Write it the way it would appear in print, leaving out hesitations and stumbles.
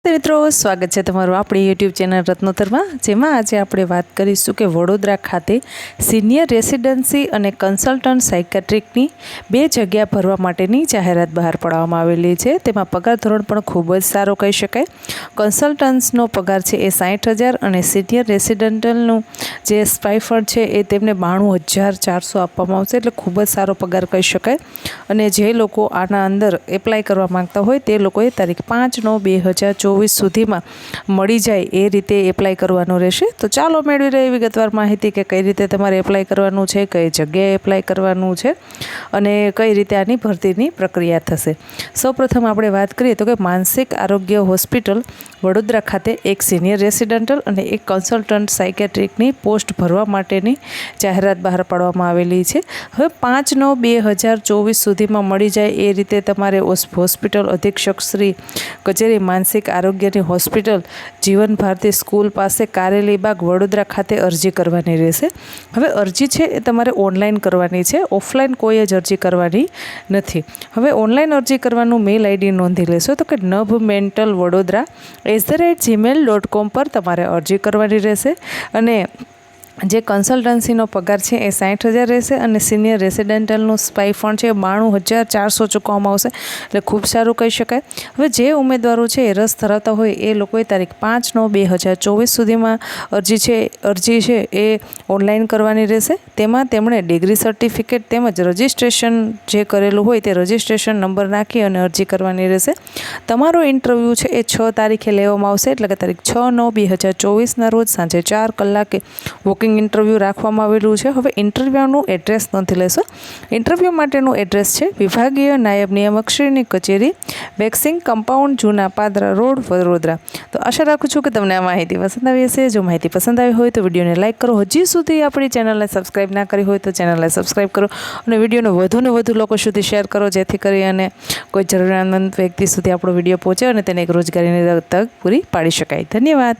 નમસ્તે મિત્રો, સ્વાગત છે તમારું આપણી યુટ્યુબ ચેનલ રત્નોતરમાં, જેમાં આજે આપણે વાત કરીશું કે વડોદરા ખાતે સિનિયર રેસિડેન્સી અને કન્સલ્ટન્ટ સાયકેટ્રિકની 2 જગ્યા ભરવા માટેની જાહેરાત બહાર પાડવામાં આવેલી છે। તેમાં પગાર ધોરણ પણ ખૂબ જ સારો કહી શકાય। કન્સલ્ટન્ટ્સનો પગાર છે એ 60,000 અને સિનિયર રેસિડેન્ટલનું જે સ્ટાઇફન્ડ છે એ તેમને 92,400 આપવામાં આવશે, એટલે ખૂબ જ સારો પગાર કહી શકાય। અને જે લોકો આના અંદર એપ્લાય કરવા માંગતા હોય તે લોકોએ તારીખ 5/9/2024 સુધીમાં મળી જાય એ રીતે એપ્લાય કરવાનું રહેશે। તો ચાલો મેળવી રહી વિગતવાર માહિતી કે કઈ રીતે તમારે એપ્લાય કરવાનું છે, કઈ જગ્યાએ એપ્લાય કરવાનું છે અને કઈ રીતે આની ભરતીની પ્રક્રિયા થશે। સૌપ્રથમ આપણે વાત કરીએ તો કે માનસિક આરોગ્ય હોસ્પિટલ વડોદરા ખાતે એક સિનિયર રેસિડેન્ટલ અને એક કન્સલ્ટન્ટ સાયકેટ્રિકની પોસ્ટ ભરવા માટેની જાહેરાત બહાર પાડવામાં આવેલી છે। હવે 5/9/2024 સુધીમાં મળી જાય એ રીતે તમારે હોસ્પિટલ અધિક્ષક શ્રી કચેરી માનસિક આરોગ્યની હોસ્પિટલ જીવન ભારતી સ્કૂલ પાસે કારેલી બાગ વડોદરા ખાતે અરજી કરવાની રહેશે। હવે અરજી છે એ તમારે ઓનલાઈન કરવાની છે, ઓફલાઈન કોઈ જ અરજી કરવાની નથી। હવે ઓનલાઈન અરજી કરવાનું મેલ આઈડી નોંધી લેશો તો કે nabhmentalvododara@gmail.com પર તમારે અરજી કરવાની રહેશે। અને જે કન્સલ્ટન્સીનો પગાર છે એ 60,000 રહેશે અને સિનિયર રેસિડેન્ટલનું સ્ટાઇફન્ડ છે 92,400 ચૂકવવામાં આવશે, એટલે ખૂબ સારું કહી શકાય। હવે જે ઉમેદવારો છે એ રસ ધરાવતા હોય એ લોકોએ તારીખ 5/9/2024 સુધીમાં અરજી છે એ ઓનલાઈન કરવાની રહેશે। તેમાં તેમણે ડિગ્રી સર્ટિફિકેટ તેમજ રજિસ્ટ્રેશન જે કરેલું હોય તે રજિસ્ટ્રેશન નંબર નાખી અને અરજી કરવાની રહેશે। તમારો ઇન્ટરવ્યૂ છે એ 6 તારીખે લેવામાં આવશે, એટલે કે તારીખ 6/9/2024ના રોજ સાંજે 4 કલાકે વોકિંગ ઇન્ટરવ્યૂ રાખવામાં આવેલું છે। હવે ઇન્ટરવ્યૂનું એડ્રેસ નોંધી લેશો। ઇન્ટરવ્યૂ માટેનું એડ્રેસ છે વિભાગીય નાયબ નિયામક શ્રીની કચેરી, વેક્સિંગ કમ્પાઉન્ડ, જૂના પાદરા રોડ, વડોદરા। તો આશા રાખું છું કે તમને આ માહિતી પસંદ આવી હશે। જો માહિતી પસંદ આવી હોય તો વિડીયોને લાઇક કરો, હજી સુધી આપણી ચેનલને સબસ્ક્રાઈબ ના કરી હોય તો ચેનલને સબસ્ક્રાઈબ કરો અને વિડીયોને વધુને વધુ લોકો સુધી શેર કરો, જેથી કરી અને કોઈ જરૂરિયાતમંદ વ્યક્તિ સુધી આપણો વિડીયો પહોંચે અને તેને એક રોજગારીની તક પૂરી પાડી શકાય। ધન્યવાદ।